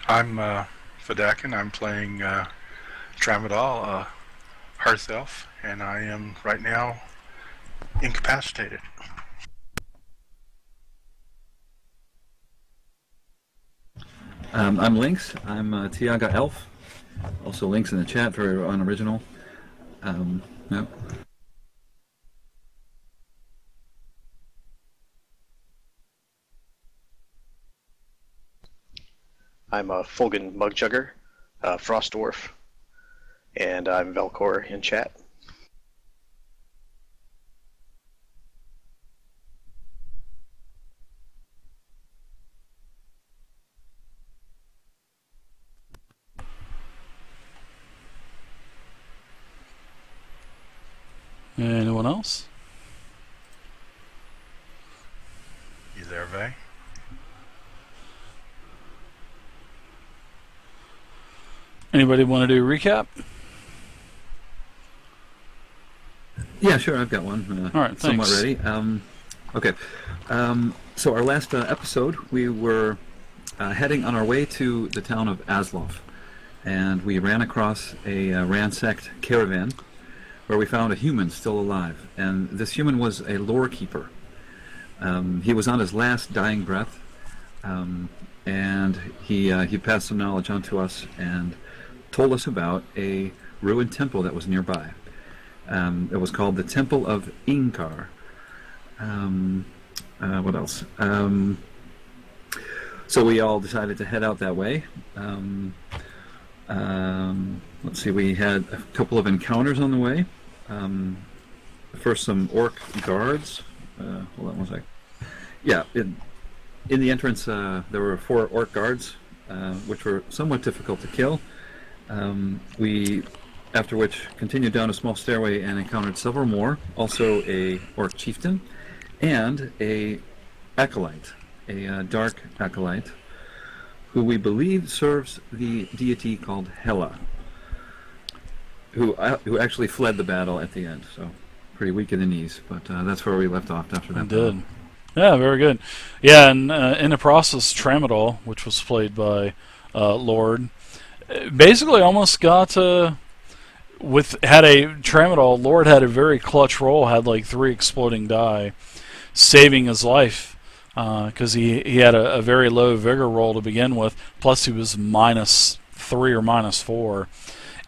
I'm Fadakin. I'm playing Tramadol, Hearth Elf, and I am right now incapacitated. I'm Lynx. I'm Tiaga Elf. Also, Lynx in the chat for unoriginal. Yep. I'm a Fulgen Mugjugger, Frost Dwarf, and I'm Velcor in chat. Anyone else? You there, Vay? Anybody want to do a recap? Yeah, sure. I've got one. All right, somewhat thanks. ready. Okay. So our last episode, we were heading on our way to the town of Aslov, and we ran across a ransacked caravan where we found a human still alive. And this human was a Lorekeeper. He was on his last dying breath, and he passed some knowledge on to us and told us about a ruined temple that was nearby. It was called the Temple of Inkar. What else? So we all decided to head out that way. Let's see, we had a couple of encounters on the way. First, some orc guards. Hold on one sec. Yeah, in the entrance, there were 4 orc guards, which were somewhat difficult to kill. We, after which, continued down a small stairway and encountered several more. Also, a orc chieftain and a acolyte, a dark acolyte, who we believe serves the deity called Hela, who actually fled the battle at the end. So, pretty weak in the knees, but that's where we left off after that. Did. Yeah, very good. Yeah, and in the process, Tramadol, which was played by Lord, basically almost got had a Tramadol. Lord had a very clutch roll, had like 3 exploding die, saving his life because he had a very low vigor roll to begin with. Plus, he was -3 or -4,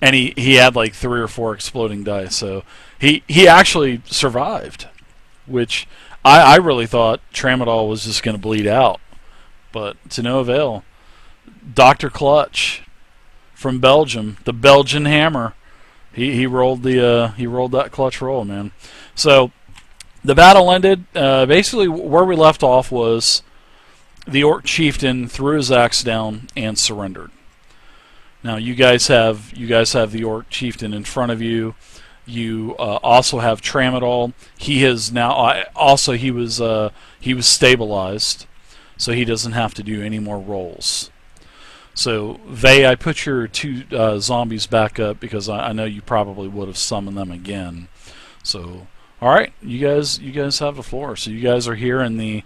and he had like 3 or 4 exploding die. So he actually survived, which I really thought Tramadol was just going to bleed out, but to no avail. Dr. Clutch from Belgium, the Belgian Hammer, he rolled that clutch roll, man. So the battle ended. Basically, where we left off was the Orc Chieftain threw his axe down and surrendered. Now you guys have the Orc Chieftain in front of you. You also have Tramadol. He has now he was stabilized, so he doesn't have to do any more rolls. So Vay, I put your 2 zombies back up because I know you probably would have summoned them again. So all right, you guys have the floor. So you guys are here in the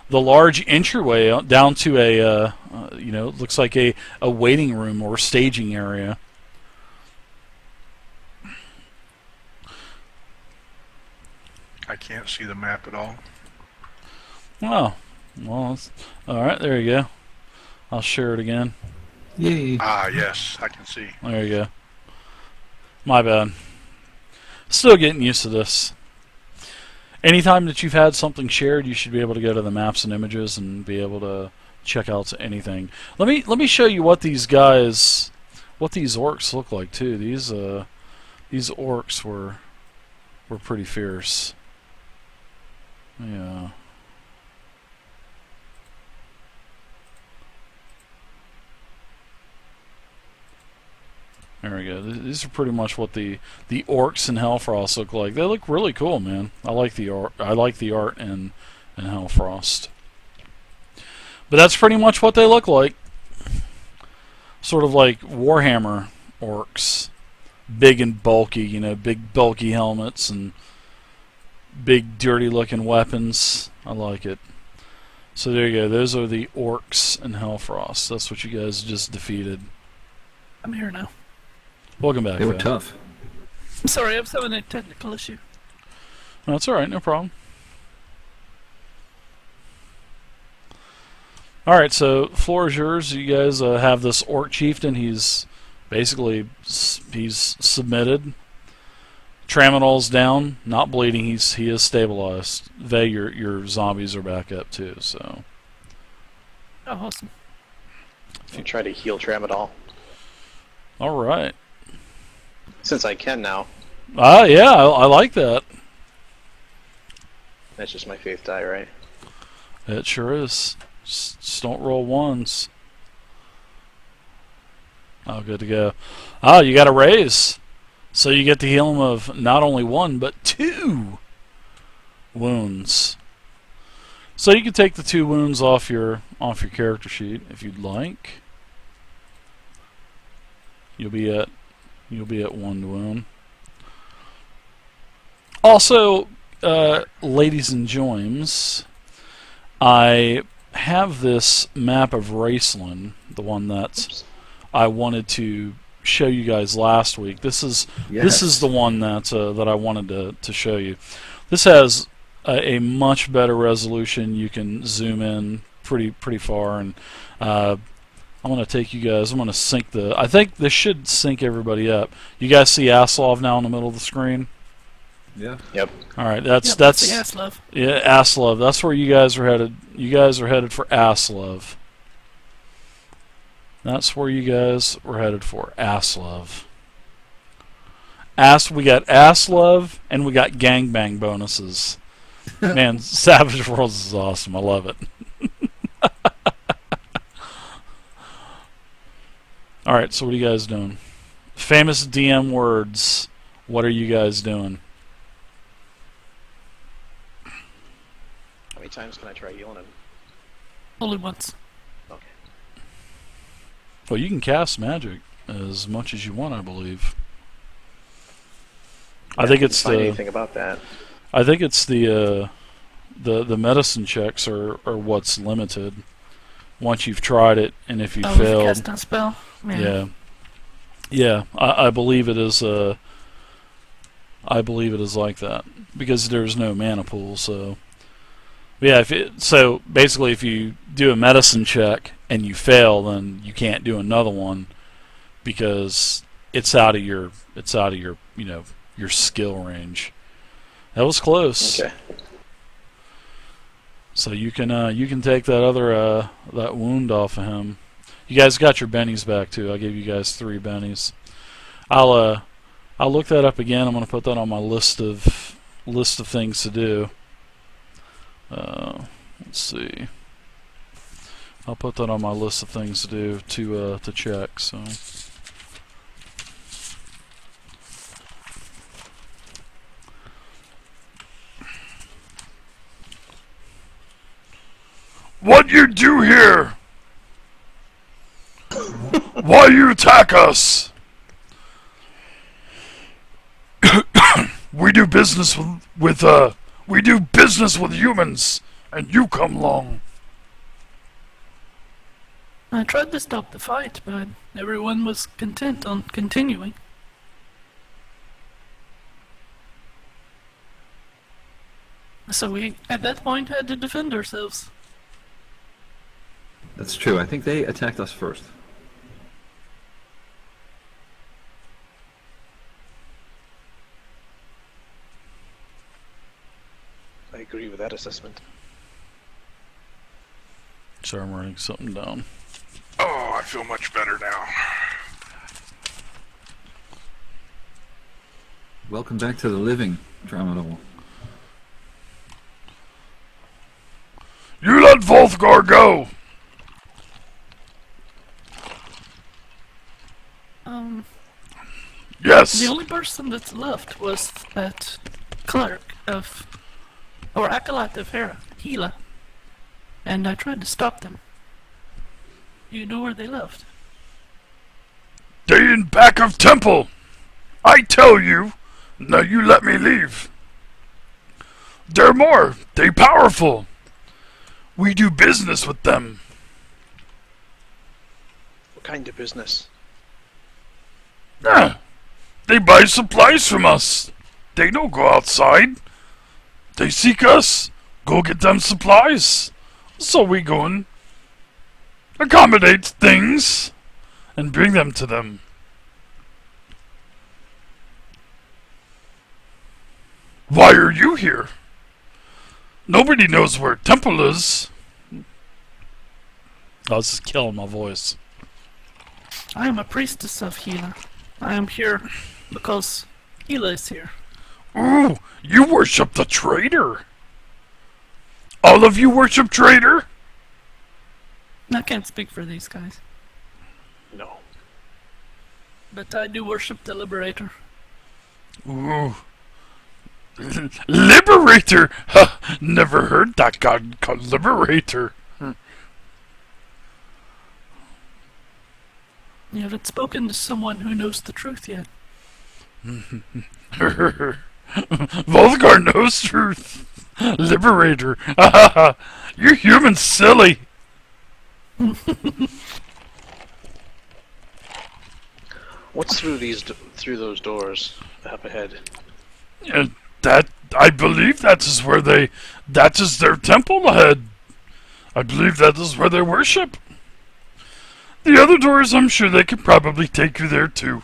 large entryway down to a looks like a waiting room or staging area. I can't see the map at all. Oh, well, all right. There you go. I'll share it again. Yay! Ah, yes, I can see. There you go. My bad. Still getting used to this. Anytime that you've had something shared, you should be able to go to the maps and images and be able to check out anything. Let me show you what these orcs look like too. These orcs were pretty fierce. Yeah. There we go. These are pretty much what the orcs in Hellfrost look like. They look really cool, man. I like the art. I like the art in Hellfrost. But that's pretty much what they look like. Sort of like Warhammer orcs, big and bulky. Big bulky helmets and big dirty looking weapons. I like it. So there you go. Those are the orcs in Hellfrost. That's what you guys just defeated. I'm here now. Welcome back. They were Phil. tough. I'm sorry, I was having a technical issue. No, that's all right. No problem. All right, so floor is yours. You guys have this orc chieftain. He's basically he's submitted. Tramadol's down, not bleeding. He is stabilized. Vey, your zombies are back up too. So. Oh, awesome. I'll try to heal Tramadol. All right. Since I can now. Yeah, I like that. That's just my faith die, right? It sure is. Just don't roll ones. Oh, good to go. Oh, you got a raise. So you get to heal him of not only 1, but 2 wounds. So you can take the 2 wounds off your character sheet if you'd like. You'll be at 1 wound. Also, ladies and joins, I have this map of Rasillon, the one that I wanted to show you guys last week. This is the one that I wanted to show you. This has a much better resolution. You can zoom in pretty far, and I'm going to take you guys. I'm going to sync the. I think this should sync everybody up. You guys see Aslov now in the middle of the screen? Yeah. Yep. All right, that's the Aslov. yeah, Aslov. That's where you guys are headed. You guys are headed for Aslov. That's where you guys were headed for, Aslov. We got Aslov, and we got gangbang bonuses. Man, Savage Worlds is awesome. I love it. All right, so what are you guys doing? Famous DM words. What are you guys doing? How many times can I try healing him? Only once. Okay. Well, you can cast magic as much as you want, I believe. I think it's find anything about that. I think it's the medicine checks are what's limited. Once you've tried it, and if you If you failed, cast a spell. yeah. I believe it is. I believe it is like that because there's no mana pool. So, yeah. So basically, if you do a medicine check and you fail, then you can't do another one because it's out of your your skill range. That was close. Okay. So you can take that other that wound off of him. You guys got your bennies back too. I gave you guys 3 bennies. I'll look that up again. I'm gonna put that on my list of things to do. Let's see. I'll put that on my list of things to do to check. So. What you do here? Why you attack us? We do business with humans, and you come along. I tried to stop the fight, but everyone was content on continuing. So we, at that point, had to defend ourselves. That's true. I think they attacked us first. I agree with that assessment. Sorry, I'm writing something down. Oh, I feel much better now. Welcome back to the living, Tramadol. You let Volthgar go. Yes. The only person that's left was that cleric of, or acolyte of Hela, and I tried to stop them. You know where they left? They in back of temple. I tell you. Now you let me leave. They're more. They powerful. We do business with them. What kind of business? Ah, they buy supplies from us. They don't go outside. They seek us. Go get them supplies. So we go and accommodate things and bring them to them. Why are you here? Nobody knows where Temple is. Oh, this is killing my voice. I am a priestess of Hela. I am here because Hela is here. Ooh, you worship the traitor. All of you worship traitor? I can't speak for these guys, No. but I do worship the Liberator. Ooh. Liberator! Huh, never heard that god called Liberator. You haven't spoken to someone who knows the truth yet. Volgar knows truth. Liberator. You're human silly. What's through those doors up ahead? That I believe that is their temple ahead. I believe that is where they worship. The other doors, I'm sure they could probably take you there too.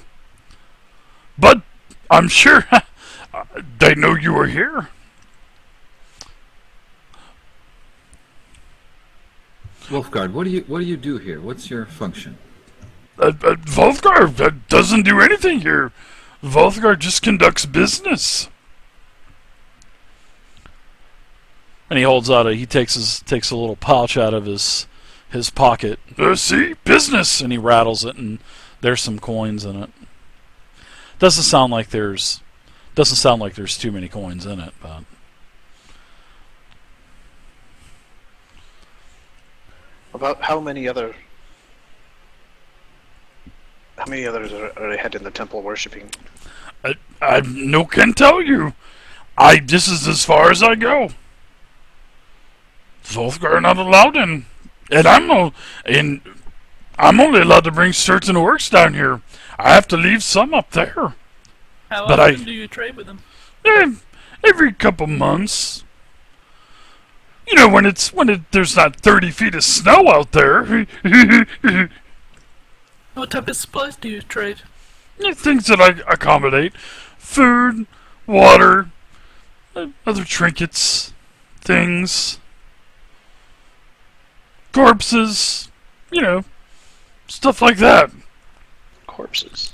But I'm sure they know you are here. Wolfguard, what do you do here? What's your function? Volgar doesn't do anything here. Volgar just conducts business. And he takes a little pouch out of his pocket. See, business. And he rattles it, and there's some coins in it. Doesn't sound like there's too many coins in it, but About how many others are ahead in the temple worshipping? I no can tell you. This is as far as I go. Volgar are not allowed in, and I'm only allowed to bring certain orcs down here. I have to leave some up there. How But often do you trade with them? Every couple months. You know, when there's not 30 feet of snow out there. What type of supplies do you trade? Things that I accommodate. Food, water, other trinkets, things. Corpses, stuff like that. Corpses.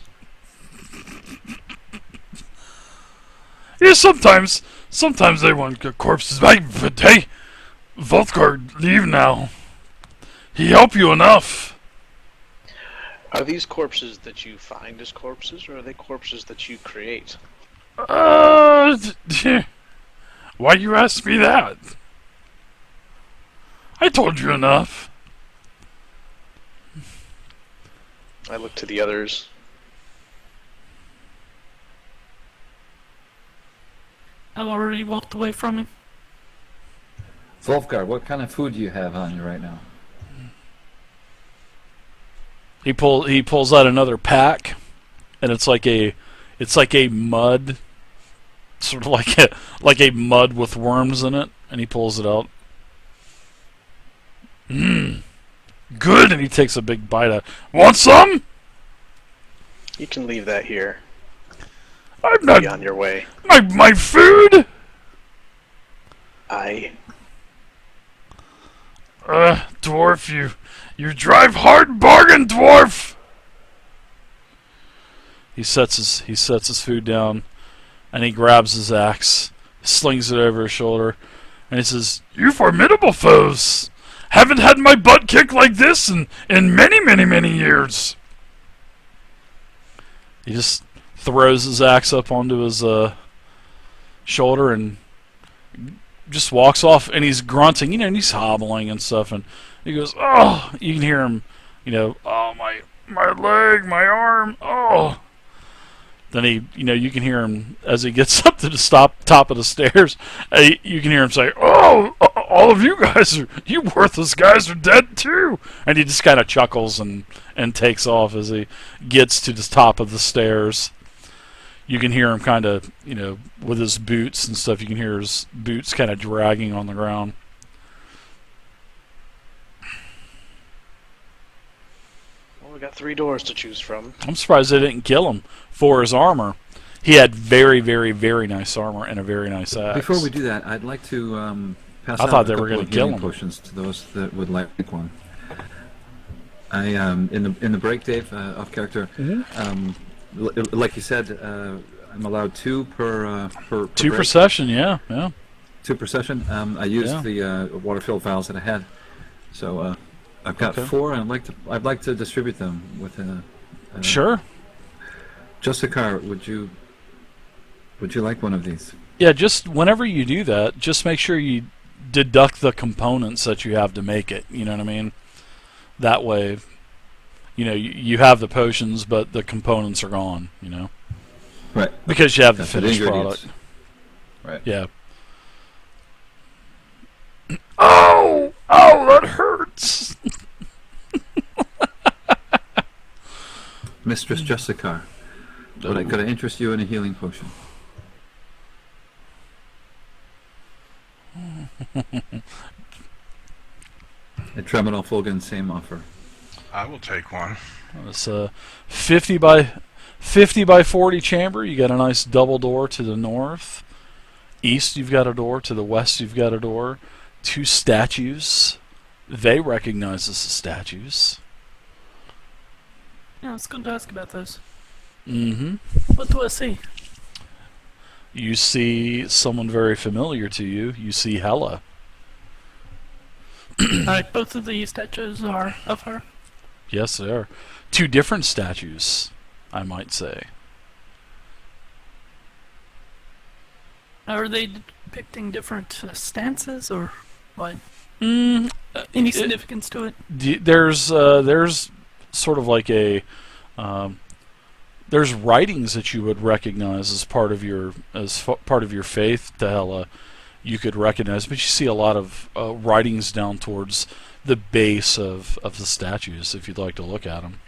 Yeah, sometimes they want good corpses. But hey, Volthgard, leave now. He helped you enough. Are these corpses that you find as corpses, or are they corpses that you create? Why you ask me that? I told you enough. I look to the others. I've already walked away from him. Wolfguard, what kind of food do you have on you right now? he pulls out another pack, and it's like a mud, sort of like a mud with worms in it, and he pulls it out. Good. And he takes a big bite out. Want some? You can leave that here. I'm not Be on your way. my food. Dwarf, you drive hard bargain, dwarf. He sets his food down, and he grabs his axe, slings it over his shoulder, and he says, You formidable foes. Haven't had my butt kicked like this in many, many, many years. he just throws his axe up onto his shoulder and just walks off, and he's grunting, and he's hobbling and stuff, and he goes, oh, you can hear him, oh, my leg, my arm, oh. Then you can hear him as he gets up to the top of the stairs, you can hear him say, oh, all of you worthless guys are dead too. And he just kind of chuckles and takes off as he gets to the top of the stairs. You can hear him kind of, with his boots and stuff, you can hear his boots kind of dragging on the ground. Well, we got 3 doors to choose from. I'm surprised they didn't kill him for his armor. He had very, very, very nice armor and a very nice axe. Before we do that, I'd like to pass I out thought a they were couple gonna of kill healing him. potions to those that would like one. I in the break, Dave, off character. Like you said, I'm allowed 2 per 2 per break. session, yeah. 2 per session. I used the water-filled vials that I had, so I've got 4, and I'd like to distribute them with Sure. Justicar, would you like one of these? Yeah, just whenever you do that, just make sure you deduct the components that you have to make it. You know what I mean? That way, you have the potions, but the components are gone. Right. Because you have the That's the finished ingredients. product. Right. Yeah. Oh, that hurts. Mistress Justicar, could I interest you in a healing potion? At Treminal Fulgen, same offer. I will take one. It's a 50 by 40 chamber. You got a nice double door to the north. East, you've got a door. To the west, you've got a door. 2 statues. They recognize as the statues. Yeah, I was going to ask about those. Mm-hmm. What do I see? You see someone very familiar to you. You see Hela. Alright, both of these statues are of her. Yes, they are. 2 different statues, I might say. Are they depicting different stances, or what? Mm, Any significance to it? There's sort of like a there's writings that you would recognize as part of your faith to Hela. You could recognize, but you see a lot of writings down towards the base of the statues. If you'd like to look at them,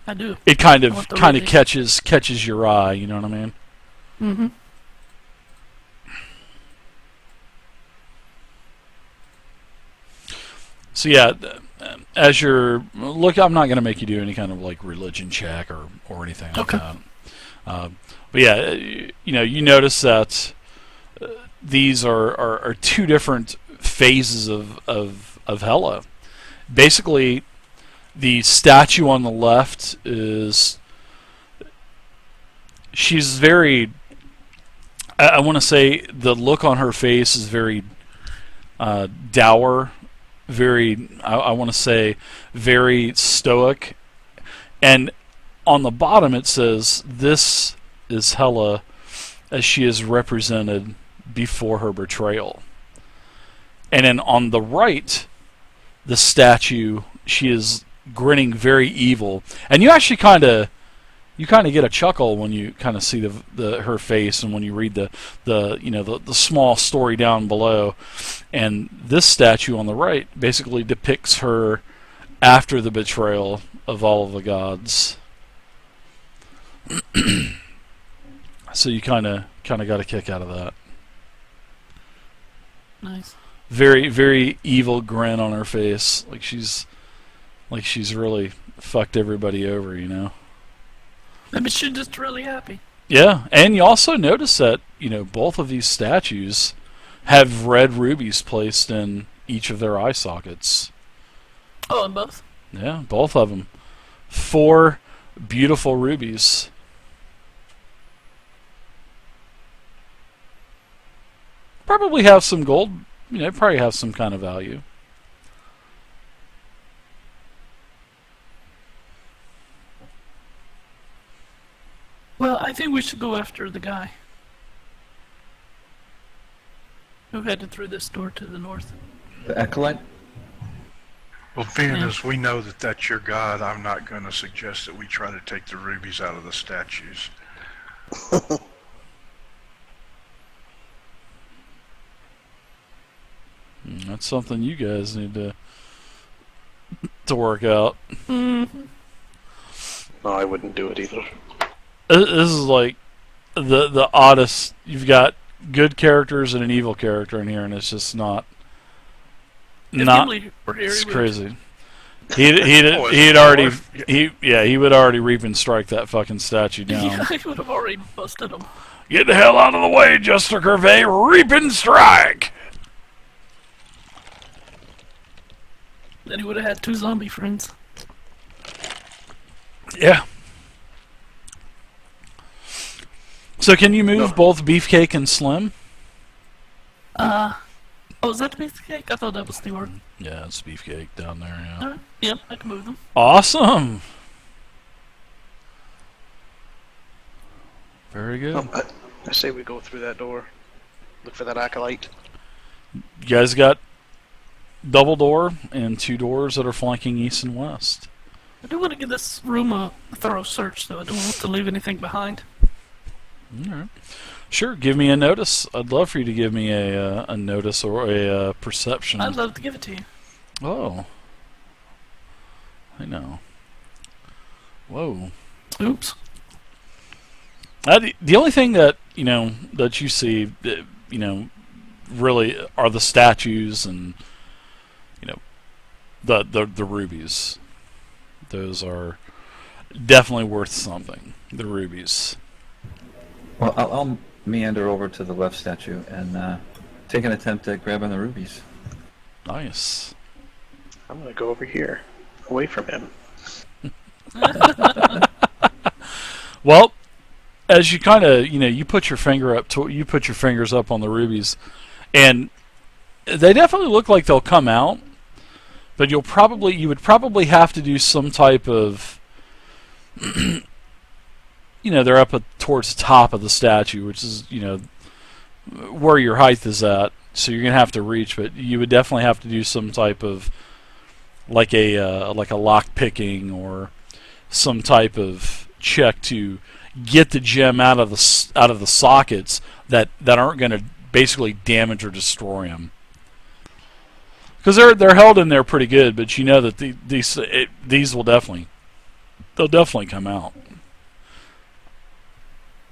I do. it kind I of want to read it. catches your eye. You know what I mean? Mm-hmm. So yeah, as you're look, I'm not going to make you do any kind of like religion check or anything like Okay. that. But yeah, you notice that these are 2 different phases of Hela. Basically, the statue on the left she's very. I want to say the look on her face is very dour. Very, I want to say, very stoic. And on the bottom it says, "This is Hela as she is represented before her betrayal." And then on the right, the statue, she is grinning very evil. And you actually kind of get a chuckle when you kind of see her face, and when you read the small story down below. And this statue on the right basically depicts her after the betrayal of all of the gods. So you kind of got a kick out of that. Nice. Very, very evil grin on her face, like she's really fucked everybody over, Maybe she's just really happy. Yeah, and you also notice that, both of these statues have red rubies placed in each of their eye sockets. Oh, and both? Yeah, both of them. 4 beautiful rubies. Probably have some gold, probably have some kind of value. Well, I think we should go after the guy who headed through this door to the north. The Acolyte? Well, being Yeah. as we know that that's your god, I'm not going to suggest that we try to take the rubies out of the statues. That's something you guys need to work out. Mm-hmm. No, I wouldn't do it either. This is like the oddest. You've got good characters and an evil character in here, and it's just not. If Not. Gimli were here, It's he would. crazy. Oh, is He'd it already dwarf? he would already reap and strike that fucking statue down. Yeah, he would have already busted him. Get the hell out of the way, Jester Curvey. Reap and strike. Then he would have had 2 zombie friends. Yeah. So can you move both Beefcake and Slim? Oh, is that the beefcake? I thought that was the orc. Yeah, it's Beefcake down there. Yeah. Alright, yep, I can move them. Awesome. Very good. I say we go through that door. Look for that acolyte. You guys got double door and 2 doors that are flanking east and west. I do want to give this room a thorough search, though. I don't want to leave anything behind. All right. Sure, give me a notice. I'd love for you to give me a notice or a perception. I'd love to give it to you. Oh. I know. Whoa. Oops. The only thing that, that you see, really are the statues and, the rubies. Those are definitely worth something. The rubies. Well, I'll meander over to the left statue and take an attempt at grabbing the rubies. Nice. I'm gonna go over here, away from him. Well, as you kind of, you put your fingers up on the rubies, and they definitely look like they'll come out, but you would probably have to do some type of, they're up towards the top of the statue, which is, where your height is at. So you're gonna have to reach, but you would definitely have to do some type of, like a lock picking or some type of check to get the gem out of the sockets that aren't going to basically damage or destroy them. Because they're held in there pretty good, but you know that these will definitely come out.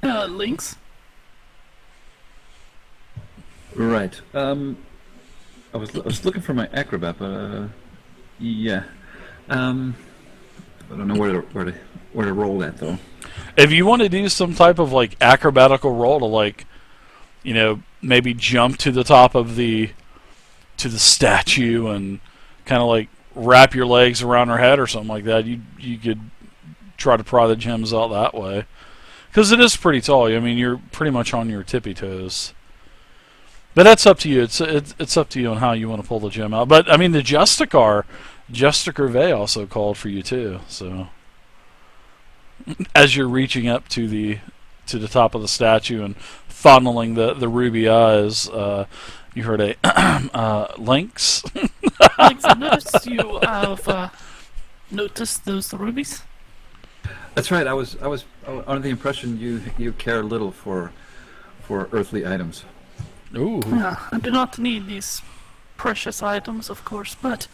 Links? Right. I was looking for my acrobat, but yeah. I don't know where to roll that though. If you want to do some type of like acrobatical roll to maybe jump to the top of the statue and kind of like wrap your legs around her head or something like that, you could try to pry the gems out that way. Because it is pretty tall. I mean, you're pretty much on your tippy toes. But that's up to you. It's up to you on how you want to pull the gem out. But I mean, the Jester Curvey also called for you too. So as you're reaching up to the top of the statue and funneling the ruby eyes, you heard a Lynx. Links, I noticed you have noticed those rubies. That's right. I was under the impression you care little for earthly items. Ooh. I do not need these precious items, of course, but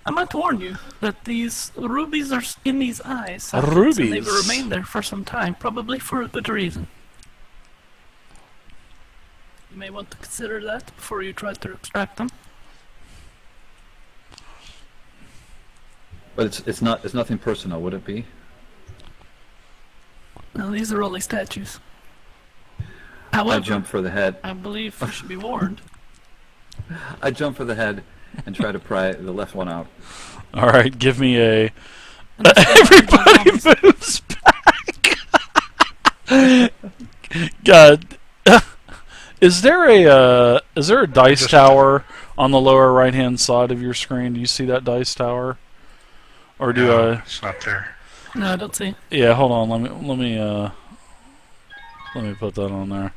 I might warn you that these rubies are in these eyes. Rubies? And they will remain there for some time, probably for a good reason. You may want to consider that before you try to extract them. But it's nothing personal, would it be? Now, these are only statues. I However, jump for the head. I believe you should be warned. I jump for the head and try to pry the left one out. All right, give me a. And this Everybody moves back. God, is there a dice tower on the lower right hand side of your screen? Do you see that dice tower? Or do No, I? it's not there. No, I don't see. Yeah, hold on. Let me put that on there.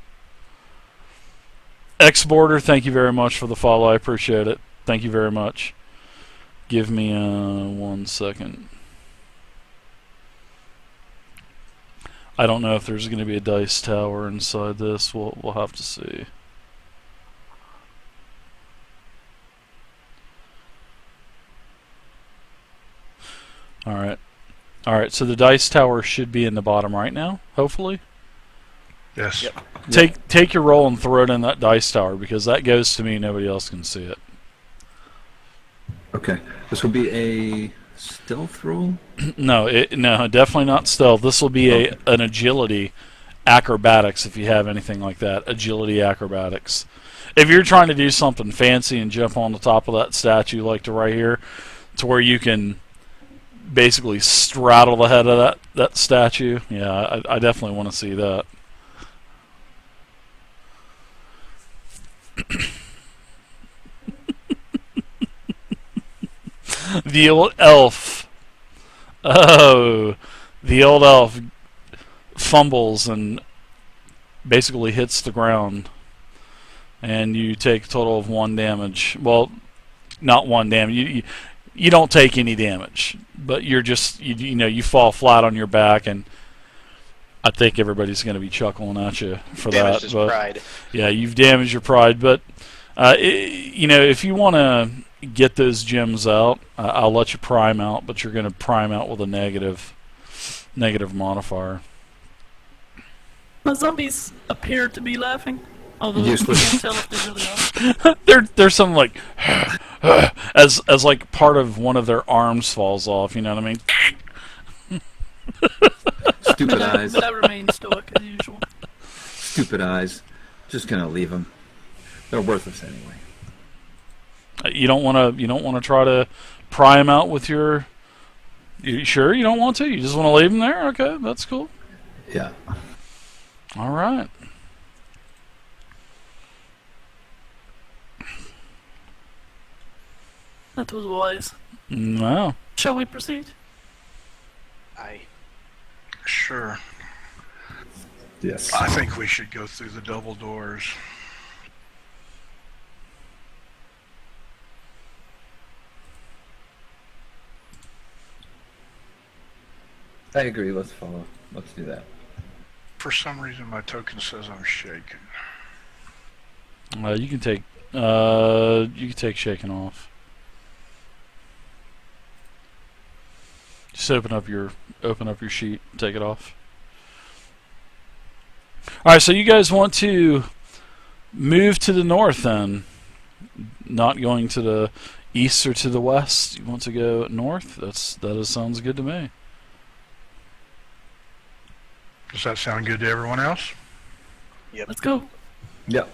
X-Border, thank you very much for the follow. I appreciate it. Thank you very much. Give me 1 second. I don't know if there's going to be a dice tower inside this. We'll have to see. All right. All right. So the dice tower should be in the bottom right now. Hopefully. Yes. Yep. Take your roll and throw it in that dice tower because that goes to me. Nobody else can see it. Okay. This will be a stealth roll. No, definitely not stealth. This will be Okay. an agility acrobatics if you have anything like that. Agility acrobatics. If you're trying to do something fancy and jump on the top of that statue like to right here, to where you can basically straddle the head of that statue, yeah, I definitely want to see that. The old elf. Oh, the old elf fumbles and basically hits the ground, and you take a total of 1 damage. Well, not 1 damage. You don't take any damage, but you're just you fall flat on your back, and I think everybody's going to be chuckling at you for Damaged that. his But pride. yeah, you've damaged your pride. But if you want to get those gems out, I'll let you prime out, but you're going to prime out with a negative modifier. The zombies appear to be laughing, although you Useless. can't tell if they really are. There's some like as like part of one of their arms falls off. You know what I mean? Stupid eyes. But I remain stoic as usual. Stupid eyes. Just gonna leave them. They're worthless anyway. You don't want to try to pry them out with your. You sure you don't want to? You just want to leave them there? Okay, that's cool. Yeah. All right. That was wise. Wow. Shall we proceed? Sure. Yes. I think we should go through the double doors. I agree. Let's follow. Let's do that. For some reason, my token says I'm shaken. You can take shaking off. Just open up your sheet, and take it off. All right, so you guys want to move to the north then, not going to the east or to the west. You want to go north? Sounds good to me. Does that sound good to everyone else? Yep. Let's go. Yep.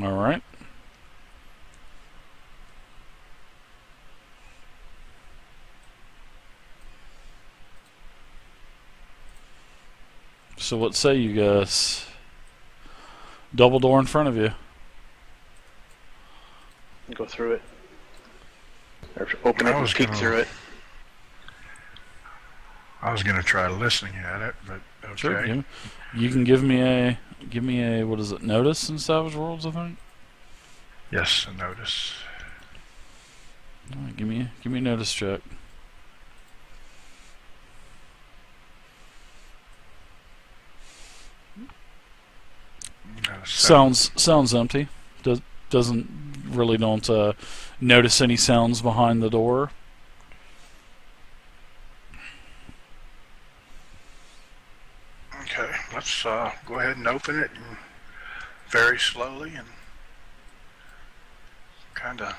All right. So what say you guys? Double door in front of you. Go through it. Or open it I and was peek gonna- through it. I was going to try listening at it, but okay. Sure. You can give me a what is it? Notice in Savage Worlds, I think. Yes, a notice. All right, give me a notice check. Sounds empty. Doesn't really don't notice any sounds behind the door. Okay, let's go ahead and open it and very slowly and kind of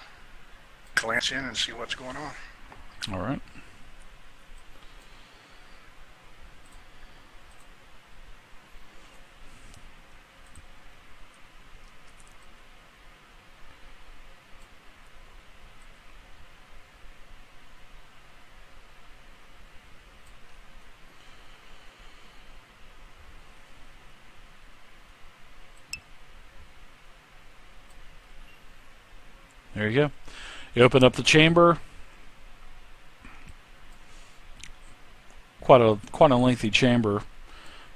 glance in and see what's going on. All right. There you go. You open up the chamber. Quite a lengthy chamber,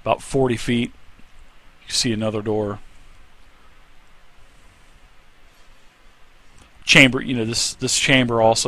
about 40 feet. You see another door. Chamber, this chamber also